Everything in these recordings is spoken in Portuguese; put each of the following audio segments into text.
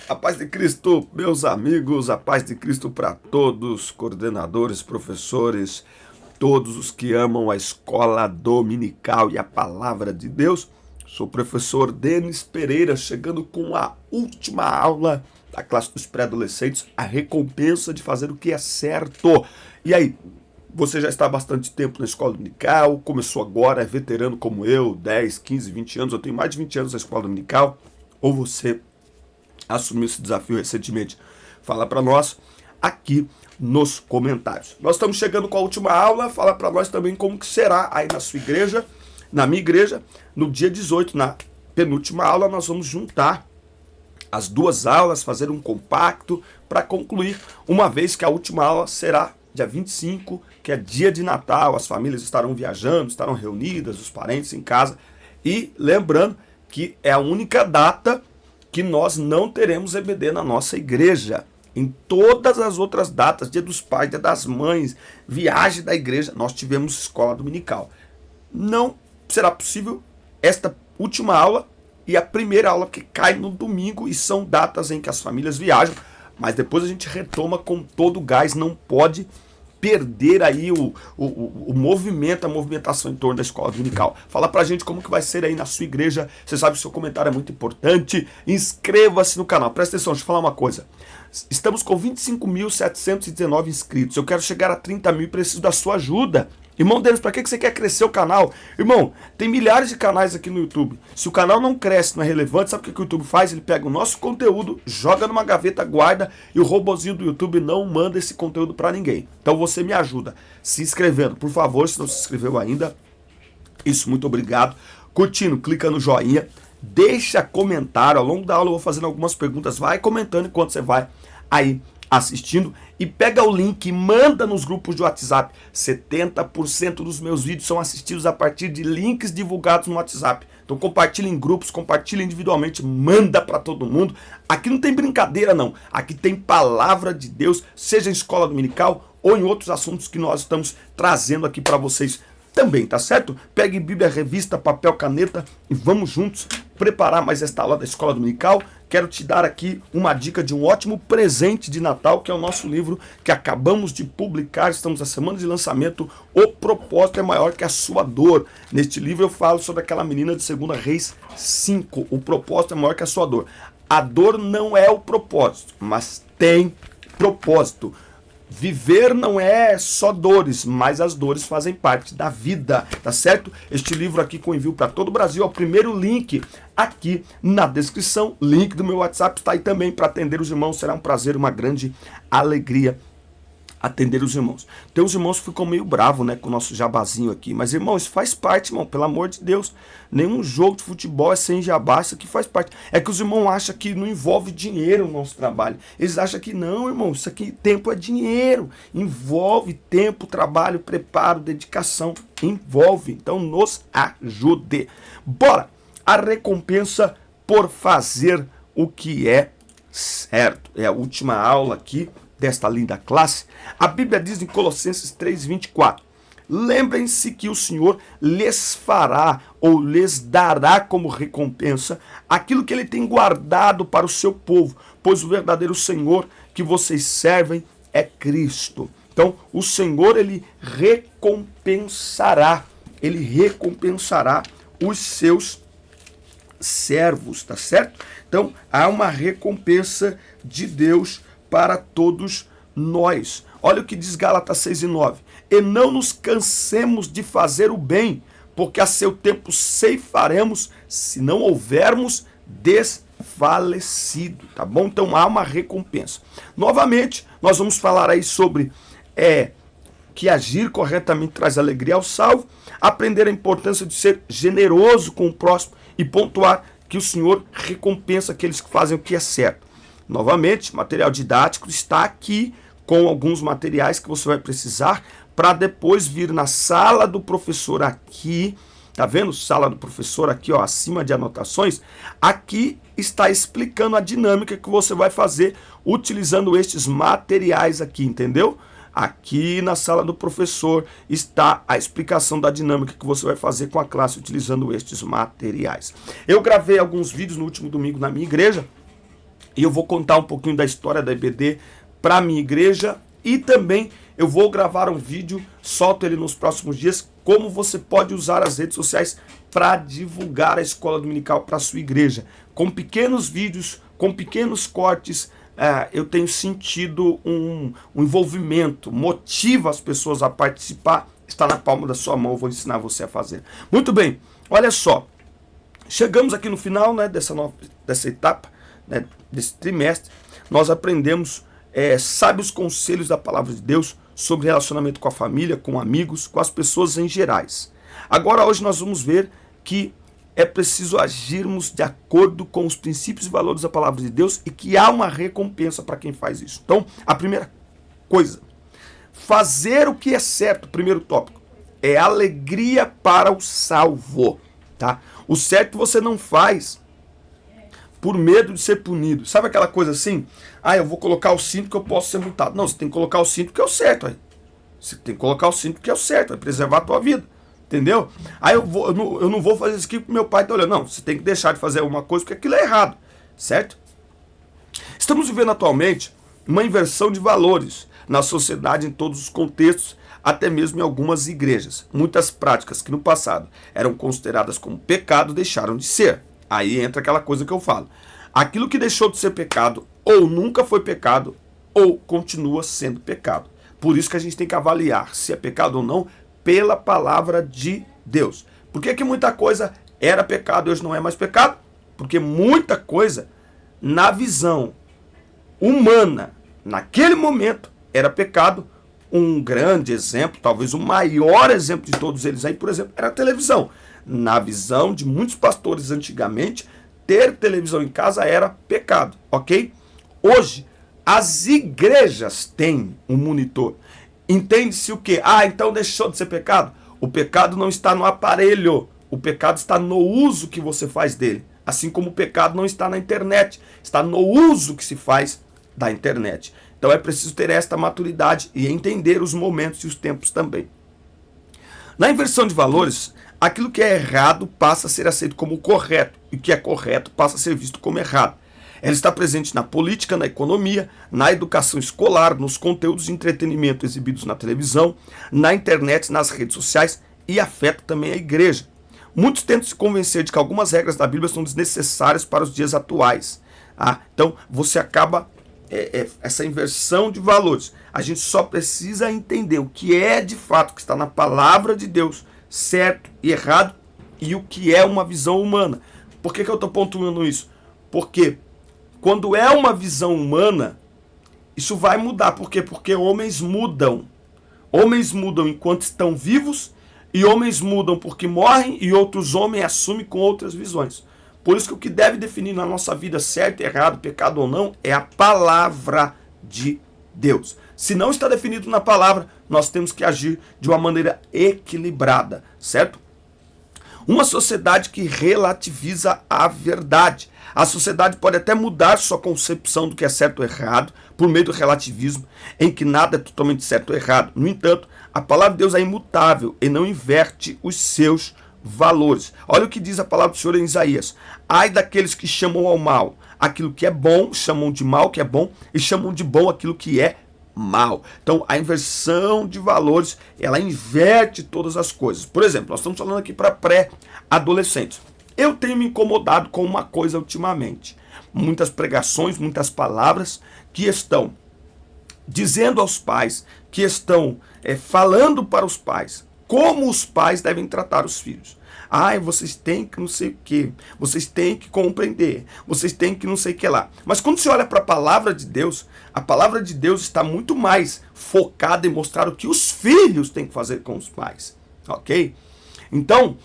A paz de Cristo, meus amigos, a paz de Cristo para todos, coordenadores, professores, todos os que amam a escola dominical e a palavra de Deus. Sou o professor Denis Pereira, chegando com a última aula da classe dos pré-adolescentes, a recompensa de fazer o que é certo. E aí, você já está há bastante tempo na escola dominical, começou agora, é veterano como eu, 10, 15, 20 anos, eu tenho mais de 20 anos na escola dominical, ou você assumiu esse desafio recentemente? Fala para nós aqui nos comentários. Nós estamos chegando com a última aula, fala para nós também como que será aí na sua igreja, na minha igreja, no dia 18, na penúltima aula, nós vamos juntar as duas aulas, fazer um compacto para concluir, uma vez que a última aula será dia 25, que é dia de Natal, as famílias estarão viajando, estarão reunidas, os parentes em casa, e lembrando que é a única data que nós não teremos EBD na nossa igreja. Em todas as outras datas, dia dos pais, dia das mães, viagem da igreja, nós tivemos escola dominical. Não será possível esta última aula e a primeira aula que cai no domingo, e são datas em que as famílias viajam, mas depois a gente retoma com todo o gás, não pode perder aí o movimento, a movimentação em torno da escola dominical. Fala pra gente como que vai ser aí na sua igreja. Você sabe que o seu comentário é muito importante. Inscreva-se no canal. Presta atenção, deixa eu falar uma coisa. Estamos com 25.719 inscritos. Eu quero chegar a 30 mil e preciso da sua ajuda. Irmão Denis, para que você quer crescer o canal? Irmão, tem milhares de canais aqui no YouTube. Se o canal não cresce, não é relevante, sabe o que o YouTube faz? Ele pega o nosso conteúdo, joga numa gaveta, guarda, e o robozinho do YouTube não manda esse conteúdo para ninguém. Então você me ajuda se inscrevendo, por favor, se não se inscreveu ainda. Isso, muito obrigado. Curtindo, clica no joinha, deixa comentário. Ao longo da aula eu vou fazendo algumas perguntas, vai comentando enquanto você vai aí assistindo, e pega o link e manda nos grupos de WhatsApp. 70% dos meus vídeos são assistidos a partir de links divulgados no WhatsApp. Então compartilha em grupos, compartilha individualmente, manda para todo mundo. Aqui não tem brincadeira não, aqui tem palavra de Deus, seja em escola dominical ou em outros assuntos que nós estamos trazendo aqui para vocês também, tá certo? Pegue Bíblia, revista, papel, caneta e vamos juntos preparar mais esta aula da escola dominical. Quero te dar aqui uma dica de um ótimo presente de Natal, que é o nosso livro que acabamos de publicar, estamos na semana de lançamento, O Propósito é Maior que a Sua Dor. Neste livro eu falo sobre aquela menina de 2 Reis 5, o propósito é maior que a sua dor. A dor não é o propósito, mas tem propósito. Viver não é só dores, mas as dores fazem parte da vida, tá certo? Este livro aqui com envio para todo o Brasil, é o primeiro link aqui na descrição. Link do meu WhatsApp está aí também para atender os irmãos. Será um prazer, uma grande alegria atender os irmãos. Tem uns irmãos que ficam meio bravos, né, com o nosso jabazinho aqui. Mas, irmão, isso faz parte, irmão, pelo amor de Deus. Nenhum jogo de futebol é sem jabá, isso aqui faz parte. É que os irmãos acham que não envolve dinheiro o nosso trabalho. Eles acham que não, irmão, isso aqui, tempo é dinheiro. Envolve tempo, trabalho, preparo, dedicação. Envolve. Então, nos ajude. Bora! A recompensa por fazer o que é certo. É a última aula aqui desta linda classe. A Bíblia diz em Colossenses 3:24: lembrem-se que o Senhor lhes fará ou lhes dará como recompensa aquilo que ele tem guardado para o seu povo, pois o verdadeiro Senhor que vocês servem é Cristo. Então, o Senhor, ele recompensará os seus servos, tá certo? Então, há uma recompensa de Deus para todos nós. Olha o que diz Gálatas 6:9. E não nos cansemos de fazer o bem, porque a seu tempo ceifaremos, se não houvermos desfalecido, tá bom? Então há uma recompensa. Novamente, nós vamos falar aí sobre que agir corretamente traz alegria ao salvo, aprender a importância de ser generoso com o próximo e pontuar que o Senhor recompensa aqueles que fazem o que é certo. Novamente, material didático está aqui com alguns materiais que você vai precisar para depois vir na sala do professor aqui. Tá vendo? Sala do professor aqui, ó, acima de anotações. Aqui está explicando a dinâmica que você vai fazer utilizando estes materiais aqui, entendeu? Aqui na sala do professor está a explicação da dinâmica que você vai fazer com a classe utilizando estes materiais. Eu gravei alguns vídeos no último domingo na minha igreja E eu vou contar um pouquinho da história da EBD para a minha igreja e também eu vou gravar um vídeo, solto ele nos próximos dias, como você pode usar as redes sociais para divulgar a escola dominical para a sua igreja. Com pequenos vídeos, com pequenos cortes, eu tenho sentido um envolvimento, motiva as pessoas a participar, está na palma da sua mão, eu vou ensinar você a fazer. Muito bem, olha só, chegamos aqui no final, né, dessa etapa, né, desse trimestre, nós aprendemos sábios conselhos da palavra de Deus sobre relacionamento com a família, com amigos, com as pessoas em gerais. Agora, hoje nós vamos ver que é preciso agirmos de acordo com os princípios e valores da palavra de Deus e que há uma recompensa para quem faz isso. Então, a primeira coisa, fazer o que é certo, primeiro tópico, é alegria para o salvo, tá? O certo você não faz por medo de ser punido. Sabe aquela coisa assim? Eu vou colocar o cinto que eu posso ser multado. Não, você tem que colocar o cinto que é o certo. Aí. Você tem que colocar o cinto que é o certo, vai preservar a tua vida. Entendeu? Eu não vou fazer isso aqui porque meu pai está olhando. Não, você tem que deixar de fazer alguma coisa porque aquilo é errado. Certo? Estamos vivendo atualmente uma inversão de valores na sociedade em todos os contextos, até mesmo em algumas igrejas. Muitas práticas que no passado eram consideradas como pecado deixaram de ser. Aí entra aquela coisa que eu falo. Aquilo que deixou de ser pecado ou nunca foi pecado ou continua sendo pecado. Por isso que a gente tem que avaliar se é pecado ou não pela palavra de Deus. Por que que muita coisa era pecado e hoje não é mais pecado? Porque muita coisa, na visão humana, naquele momento, era pecado. Um grande exemplo, talvez o maior exemplo de todos eles aí, por exemplo, era a televisão. Na visão de muitos pastores antigamente, ter televisão em casa era pecado, ok? Hoje, as igrejas têm um monitor. Entende-se o quê? Então deixou de ser pecado? O pecado não está no aparelho, o pecado está no uso que você faz dele. Assim como o pecado não está na internet, está no uso que se faz da internet. Então é preciso ter esta maturidade e entender os momentos e os tempos também. Na inversão de valores, aquilo que é errado passa a ser aceito como correto, e o que é correto passa a ser visto como errado. Ela está presente na política, na economia, na educação escolar, nos conteúdos de entretenimento exibidos na televisão, na internet, nas redes sociais e afeta também a igreja. Muitos tentam se convencer de que algumas regras da Bíblia são desnecessárias para os dias atuais. Então você acaba essa inversão de valores. A gente só precisa entender o que é de fato que está na palavra de Deus, certo e errado, e o que é uma visão humana. Por que eu estou pontuando isso? Porque quando é uma visão humana, isso vai mudar. Por quê? Porque homens mudam. Homens mudam enquanto estão vivos, e homens mudam porque morrem, e outros homens assumem com outras visões. Por isso que o que deve definir na nossa vida certo e errado, pecado ou não, é a palavra de Deus. Se não está definido na palavra, nós temos que agir de uma maneira equilibrada, certo? Uma sociedade que relativiza a verdade. A sociedade pode até mudar sua concepção do que é certo ou errado por meio do relativismo, em que nada é totalmente certo ou errado. No entanto, a palavra de Deus é imutável e não inverte os seus valores. Olha o que diz a palavra do Senhor em Isaías. Ai daqueles que chamam ao mal aquilo que é bom, chamam de mal que é bom, e chamam de bom aquilo que é mal. Então, a inversão de valores, ela inverte todas as coisas. Por exemplo, nós estamos falando aqui para pré-adolescentes. Eu tenho me incomodado com uma coisa ultimamente. Muitas pregações, muitas palavras que estão dizendo aos pais, que estão falando para os pais, como os pais devem tratar os filhos. Vocês têm que não sei o que, vocês têm que compreender, vocês têm que não sei o que lá. Mas quando você olha para a palavra de Deus, a palavra de Deus está muito mais focada em mostrar o que os filhos têm que fazer com os pais, ok? Então,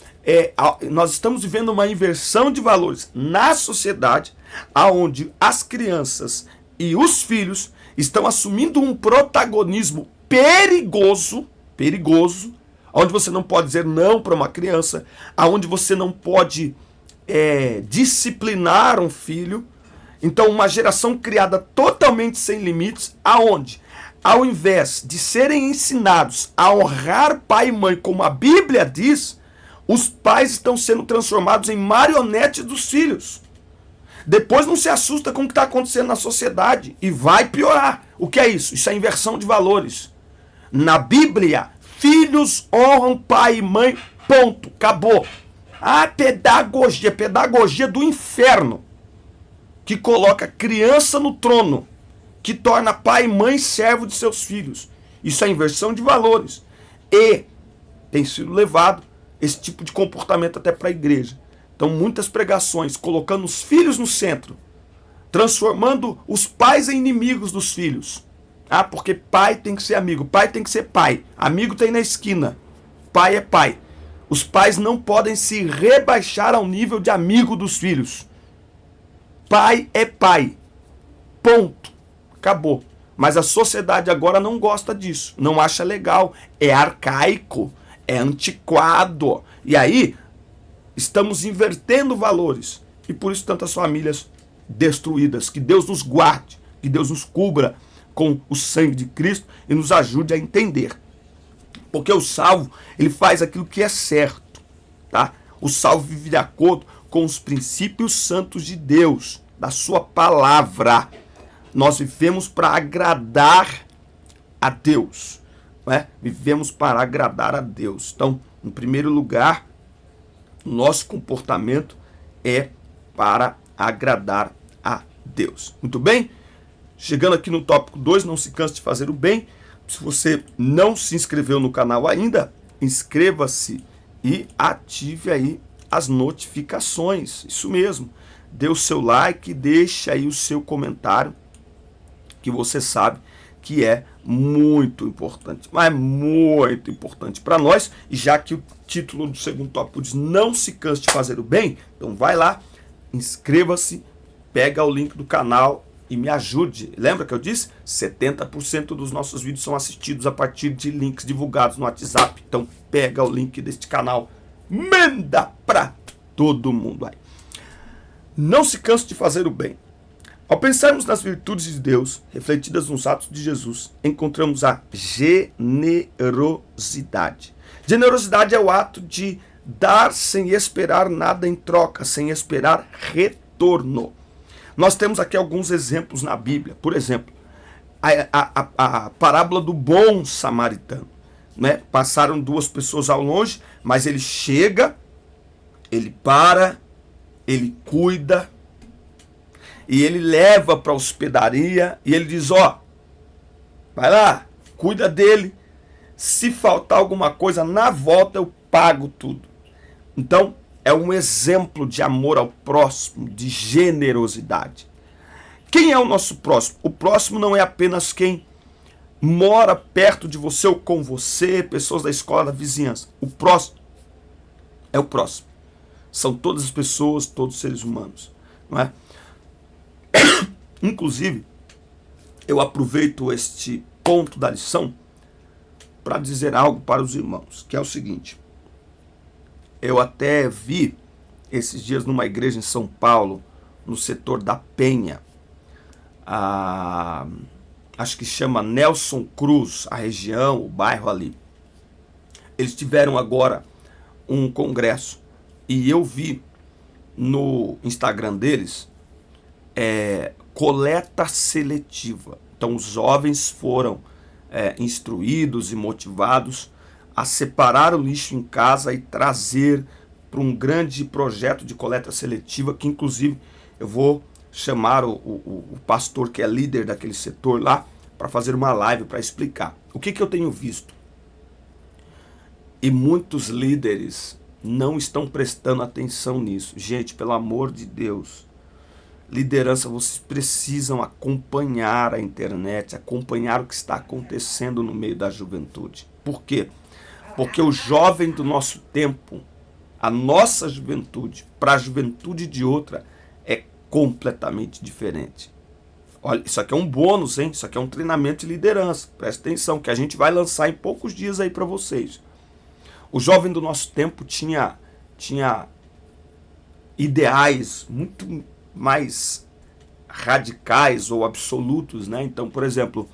nós estamos vivendo uma inversão de valores na sociedade, onde as crianças e os filhos estão assumindo um protagonismo perigoso, onde você não pode dizer não para uma criança, onde você não pode disciplinar um filho. Então, uma geração criada totalmente sem limites, aonde, ao invés de serem ensinados a honrar pai e mãe, como a Bíblia diz, os pais estão sendo transformados em marionetes dos filhos. Depois não se assusta com o que está acontecendo na sociedade e vai piorar. O que é isso? Isso é inversão de valores. Na Bíblia, filhos honram pai e mãe, ponto, acabou. A pedagogia do inferno, que coloca criança no trono, que torna pai e mãe servo de seus filhos. Isso é inversão de valores. E tem sido levado esse tipo de comportamento até para a igreja. Então, muitas pregações colocando os filhos no centro, transformando os pais em inimigos dos filhos. Ah, porque pai tem que ser amigo, pai tem que ser pai, amigo tem na esquina, pai é pai. Os pais não podem se rebaixar ao nível de amigo dos filhos. Pai é pai, ponto, acabou. Mas a sociedade agora não gosta disso, não acha legal, é arcaico, é antiquado. E aí, estamos invertendo valores. E por isso tantas famílias destruídas. Que Deus nos guarde, que Deus nos cubra com o sangue de Cristo e nos ajude a entender. Porque o salvo, ele faz aquilo que é certo, tá? O salvo vive de acordo com os princípios santos de Deus, da sua palavra. Nós vivemos para agradar a Deus, não é? Vivemos para agradar a Deus. Então, em primeiro lugar, nosso comportamento é para agradar a Deus. Muito bem? Chegando aqui no tópico 2, não se canse de fazer o bem. Se você não se inscreveu no canal ainda, inscreva-se e ative aí as notificações. Isso mesmo. Dê o seu like, deixe aí o seu comentário, que você sabe que é muito importante, mas muito importante para nós. E já que o título do segundo tópico diz não se canse de fazer o bem, então vai lá, inscreva-se, pega o link do canal e me ajude. Lembra que eu disse? 70% dos nossos vídeos são assistidos a partir de links divulgados no WhatsApp. Então pega o link deste canal, manda para todo mundo aí. Não se canse de fazer o bem. Ao pensarmos nas virtudes de Deus, refletidas nos atos de Jesus, encontramos a generosidade. Generosidade é o ato de dar sem esperar nada em troca, sem esperar retorno. Nós temos aqui alguns exemplos na Bíblia. Por exemplo, a parábola do bom samaritano, né? Passaram duas pessoas ao longe, mas ele chega, ele para, ele cuida, e ele leva para a hospedaria, e ele diz, ó, vai lá, cuida dele, se faltar alguma coisa, na volta eu pago tudo. Então, é um exemplo de amor ao próximo, de generosidade. Quem é o nosso próximo? O próximo não é apenas quem mora perto de você ou com você, pessoas da escola, da vizinhança. O próximo é o próximo. São todas as pessoas, todos os seres humanos, não é? Inclusive, eu aproveito este ponto da lição para dizer algo para os irmãos, que é o seguinte. Eu até vi esses dias numa igreja em São Paulo, no setor da Penha, acho que chama Nelson Cruz, a região, o bairro ali. Eles tiveram agora um congresso e eu vi no Instagram deles coleta seletiva. Então os jovens foram instruídos e motivados a separar o lixo em casa e trazer para um grande projeto de coleta seletiva, que inclusive eu vou chamar o pastor que é líder daquele setor lá para fazer uma live para explicar. O que eu tenho visto? E muitos líderes não estão prestando atenção nisso. Gente, pelo amor de Deus, liderança, vocês precisam acompanhar a internet, acompanhar o que está acontecendo no meio da juventude. Por quê? Porque o jovem do nosso tempo, a nossa juventude, para a juventude de outra, é completamente diferente. Olha, isso aqui é um bônus, hein? Isso aqui é um treinamento de liderança. Presta atenção, que a gente vai lançar em poucos dias aí para vocês. O jovem do nosso tempo tinha ideais muito mais radicais ou absolutos, né? Então, por exemplo,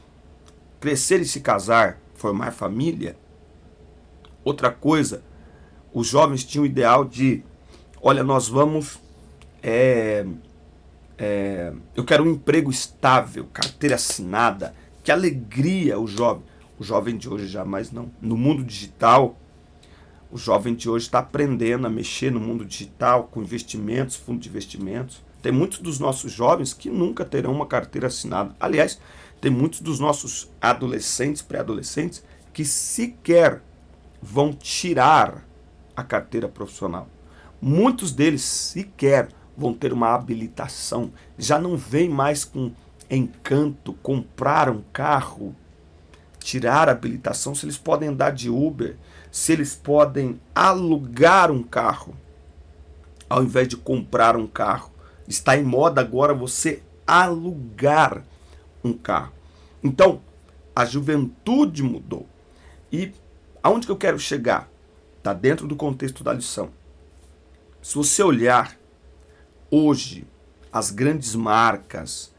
crescer e se casar, formar família. Outra coisa, os jovens tinham o ideal de, olha, nós vamos Eu quero um emprego estável, carteira assinada. Que alegria o jovem. O jovem de hoje jamais não. No mundo digital, o jovem de hoje está aprendendo a mexer no mundo digital, com investimentos, fundo de investimentos. Tem muitos dos nossos jovens que nunca terão uma carteira assinada. Aliás, tem muitos dos nossos adolescentes, pré-adolescentes, que sequer vão tirar a carteira profissional. Muitos deles sequer vão ter uma habilitação. Já não vem mais com encanto comprar um carro, tirar a habilitação, se eles podem andar de Uber, se eles podem alugar um carro, ao invés de comprar um carro. Está em moda agora você alugar um carro. Então, a juventude mudou. E aonde que eu quero chegar? Está dentro do contexto da lição. Se você olhar hoje as grandes marcas,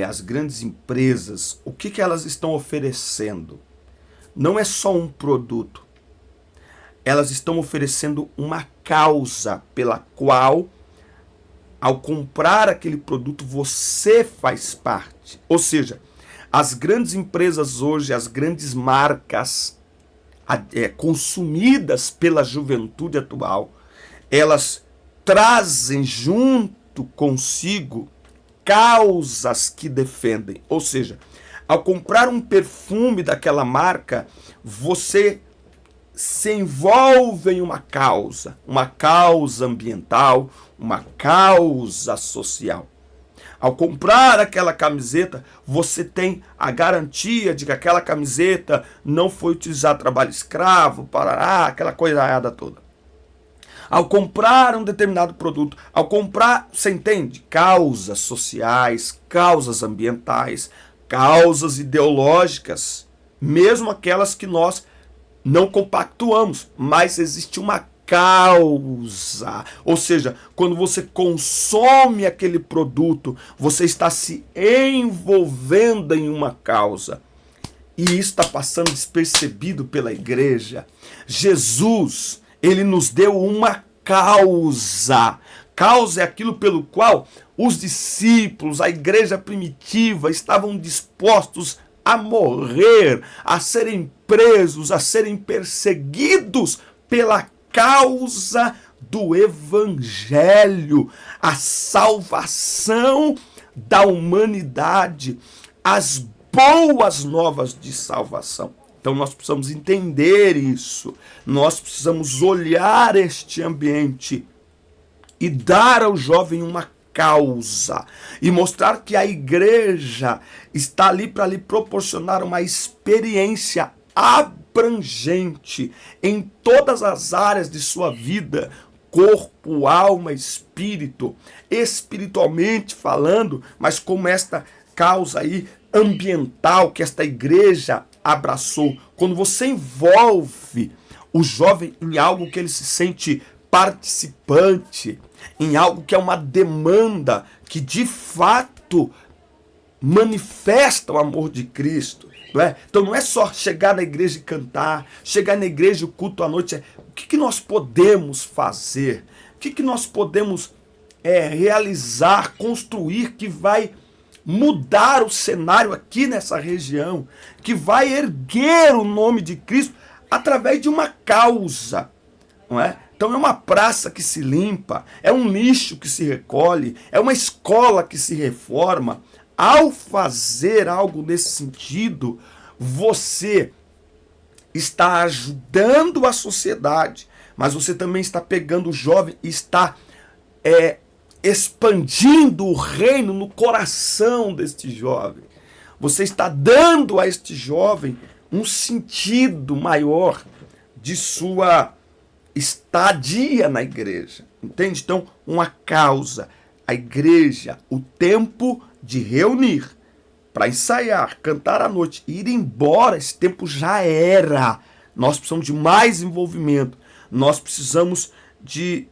as grandes empresas, o que elas estão oferecendo? Não é só um produto. Elas estão oferecendo uma causa pela qual, ao comprar aquele produto, você faz parte. Ou seja, as grandes empresas hoje, as grandes marcas consumidas pela juventude atual, elas trazem junto consigo causas que defendem. Ou seja, ao comprar um perfume daquela marca, você se envolve em uma causa ambiental, uma causa social. Ao comprar aquela camiseta, você tem a garantia de que aquela camiseta não foi utilizada trabalho escravo, parará, aquela coisada toda. Ao comprar um determinado produto, ao comprar, você entende? Causas sociais, causas ambientais, causas ideológicas, mesmo aquelas que nós não compactuamos, mas existe uma causa. Ou seja, quando você consome aquele produto, você está se envolvendo em uma causa. E isso está passando despercebido pela igreja. Jesus, ele nos deu uma causa. Causa é aquilo pelo qual os discípulos, a igreja primitiva, estavam dispostos a morrer, a serem presos, a serem perseguidos pela causa do Evangelho, a salvação da humanidade, as boas novas de salvação. Então nós precisamos entender isso, nós precisamos olhar este ambiente e dar ao jovem uma causa e mostrar que a igreja está ali para lhe proporcionar uma experiência abrangente em todas as áreas de sua vida, corpo, alma, espírito, espiritualmente falando, mas como esta causa aí ambiental que esta igreja abraçou. Quando você envolve o jovem em algo que ele se sente participante, em algo que é uma demanda que de fato manifesta o amor de Cristo, não é? Então não é só chegar na igreja e cantar, chegar na igreja e o culto à noite, o que nós podemos fazer, o que nós podemos realizar, construir, que vai mudar o cenário aqui nessa região, que vai erguer o nome de Cristo através de uma causa, não é? Então é uma praça que se limpa, é um lixo que se recolhe, é uma escola que se reforma. Ao fazer algo nesse sentido, você está ajudando a sociedade, mas você também está pegando o jovem e está expandindo o reino no coração deste jovem. Você está dando a este jovem um sentido maior de sua estadia na igreja, entende? Então, uma causa, a igreja, o tempo de reunir, para ensaiar, cantar à noite, ir embora, esse tempo já era. Nós precisamos de mais envolvimento, nós precisamos de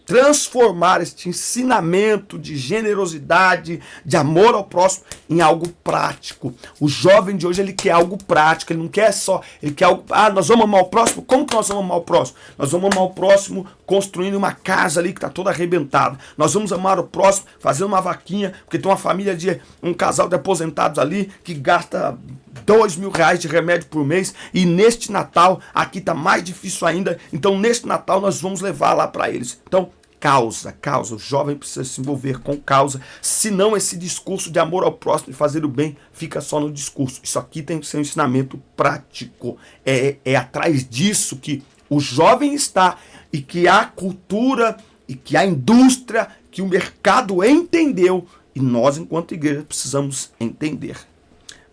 transformar este ensinamento de generosidade, de amor ao próximo, em algo prático. O jovem de hoje, ele quer algo prático, ele não quer só, ele quer algo, nós vamos amar o próximo? Como que nós vamos amar o próximo? Nós vamos amar o próximo construindo uma casa ali que está toda arrebentada. Nós vamos amar o próximo fazendo uma vaquinha, porque tem uma família um casal de aposentados ali que gasta R$2.000 de remédio por mês, e neste Natal, aqui está mais difícil ainda, então neste Natal nós vamos levar lá para eles. Então, causa, o jovem precisa se envolver com causa, senão esse discurso de amor ao próximo e fazer o bem fica só no discurso. Isso aqui tem que ser um ensinamento prático, é atrás disso que o jovem está, e que a cultura, e que a indústria, que o mercado entendeu, e nós enquanto igreja precisamos entender.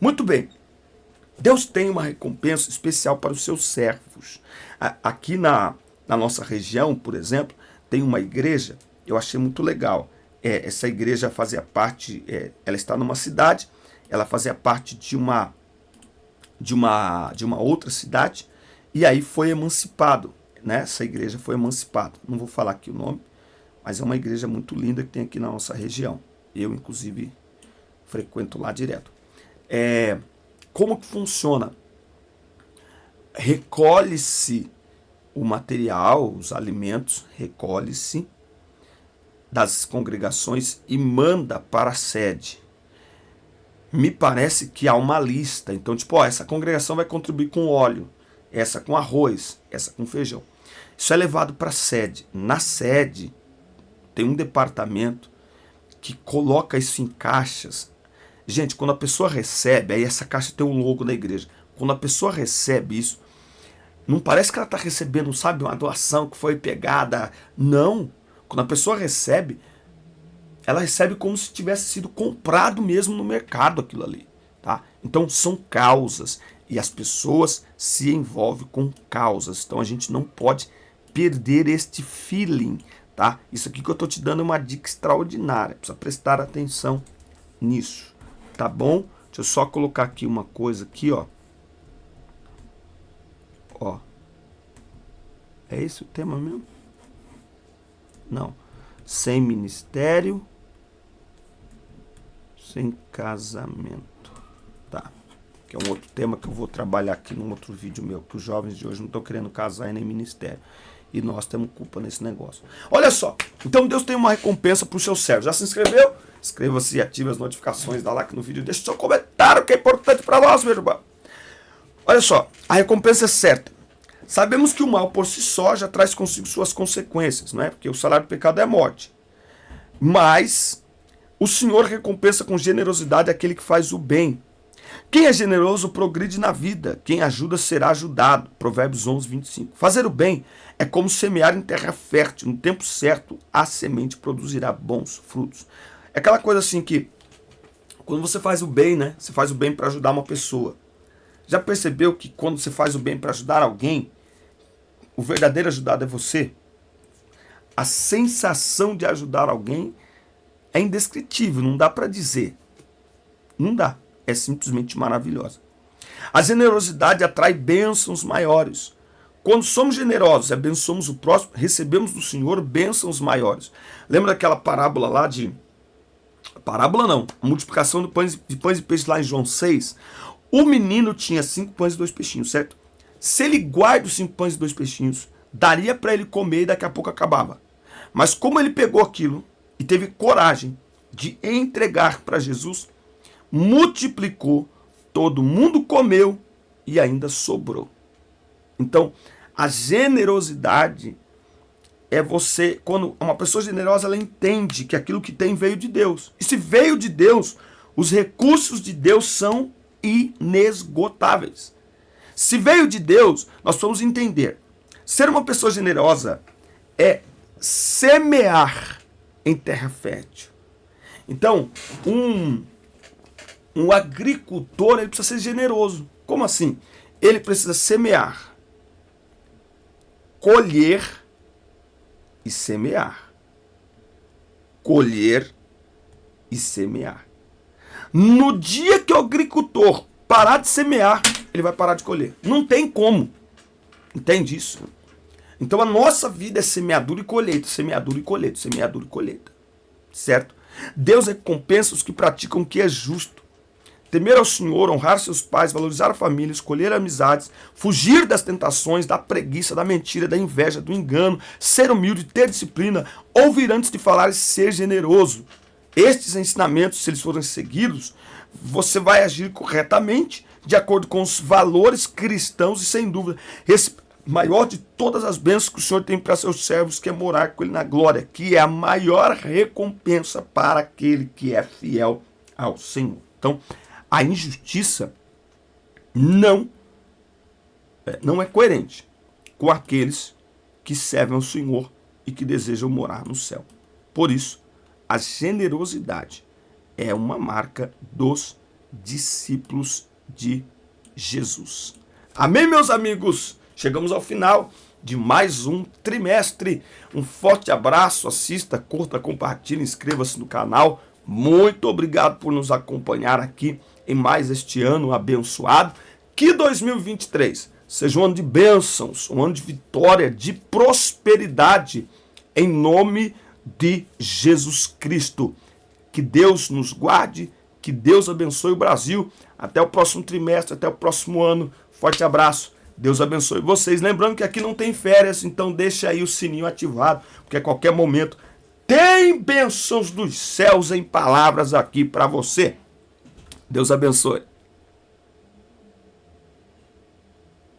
Muito bem, Deus tem uma recompensa especial para os seus servos. Aqui na nossa região, por exemplo, tem uma igreja, eu achei muito legal. Essa igreja fazia parte, ela está numa cidade, ela fazia parte de uma outra cidade, e aí foi emancipado, né? Essa igreja foi emancipada. Não vou falar aqui o nome, mas é uma igreja muito linda que tem aqui na nossa região. Eu, inclusive, frequento lá direto. Como que funciona? Recolhe-se o material, os alimentos, recolhe-se das congregações e manda para a sede. Me parece que há uma lista. Então, essa congregação vai contribuir com óleo, essa com arroz, essa com feijão. Isso é levado para a sede. Na sede, tem um departamento que coloca isso em caixas. Gente, quando a pessoa recebe, aí essa caixa tem um logo da igreja. Quando a pessoa recebe isso, não parece que ela está recebendo, sabe, uma doação que foi pegada. Não. Quando a pessoa recebe, ela recebe como se tivesse sido comprado mesmo no mercado aquilo ali. Tá? Então são causas. E as pessoas se envolvem com causas. Então a gente não pode perder este feeling. Tá? Isso aqui que eu estou te dando é uma dica extraordinária. Precisa prestar atenção nisso. Tá bom? Deixa eu só colocar aqui uma coisa aqui, ó. Ó. É esse o tema mesmo? Não. Sem ministério, sem casamento. Tá. Que é um outro tema que eu vou trabalhar aqui num outro vídeo meu, que os jovens de hoje não estão querendo casar e nem ministério. E nós temos culpa nesse negócio. Olha só. Então Deus tem uma recompensa para os seus servos. Já se inscreveu? Inscreva-se e ative as notificações, dá like no vídeo, deixa seu comentário que é importante para nós, meu irmão. Olha só, a recompensa é certa. Sabemos que o mal por si só já traz consigo suas consequências, não é? Porque o salário do pecado é a morte. Mas o Senhor recompensa com generosidade aquele que faz o bem. Quem é generoso progride na vida, quem ajuda será ajudado. Provérbios 11, 25. Fazer o bem é como semear em terra fértil, no tempo certo a semente produzirá bons frutos. É aquela coisa assim que, quando você faz o bem, né? Você faz o bem para ajudar uma pessoa. Já percebeu que quando você faz o bem para ajudar alguém, o verdadeiro ajudado é você? A sensação de ajudar alguém é indescritível, não dá para dizer. Não dá. É simplesmente maravilhosa. A generosidade atrai bênçãos maiores. Quando somos generosos e abençoamos o próximo, recebemos do Senhor bênçãos maiores. Lembra daquela parábola lá de... Parábola não, a multiplicação de pães e peixes lá em João 6. O menino tinha 5 pães e 2 peixinhos, certo? Se ele guarda os 5 pães e 2 peixinhos, daria para ele comer e daqui a pouco acabava. Mas como ele pegou aquilo e teve coragem de entregar para Jesus, multiplicou, todo mundo comeu e ainda sobrou. Então, a generosidade é você, quando uma pessoa generosa, ela entende que aquilo que tem veio de Deus. E se veio de Deus, os recursos de Deus são inesgotáveis. Se veio de Deus, nós vamos entender. Ser uma pessoa generosa é semear em terra fértil. Então, um agricultor, ele precisa ser generoso. Como assim? Ele precisa semear, colher e semear. Colher e semear. No dia que o agricultor parar de semear, ele vai parar de colher. Não tem como. Entende isso? Então a nossa vida é semeadura e colheita, semeadura e colheita, semeadura e colheita. Certo? Deus recompensa os que praticam o que é justo. Temer ao Senhor, honrar seus pais, valorizar a família, escolher amizades, fugir das tentações, da preguiça, da mentira, da inveja, do engano, ser humilde, ter disciplina, ouvir antes de falar e ser generoso. Estes ensinamentos, se eles forem seguidos, você vai agir corretamente, de acordo com os valores cristãos e, sem dúvida, esse maior de todas as bênçãos que o Senhor tem para seus servos, que é morar com Ele na glória, que é a maior recompensa para aquele que é fiel ao Senhor. Então, a injustiça não é coerente com aqueles que servem ao Senhor e que desejam morar no céu. Por isso, a generosidade é uma marca dos discípulos de Jesus. Amém, meus amigos? Chegamos ao final de mais um trimestre. Um forte abraço, assista, curta, compartilhe, inscreva-se no canal. Muito obrigado por nos acompanhar aqui em mais este ano abençoado. Que 2023 seja um ano de bênçãos, um ano de vitória, de prosperidade, em nome de Jesus Cristo. Que Deus nos guarde, que Deus abençoe o Brasil. Até o próximo trimestre, até o próximo ano. Forte abraço. Deus abençoe vocês. Lembrando que aqui não tem férias, então deixa aí o sininho ativado, porque a qualquer momento tem bênçãos dos céus em palavras aqui para você. Deus abençoe.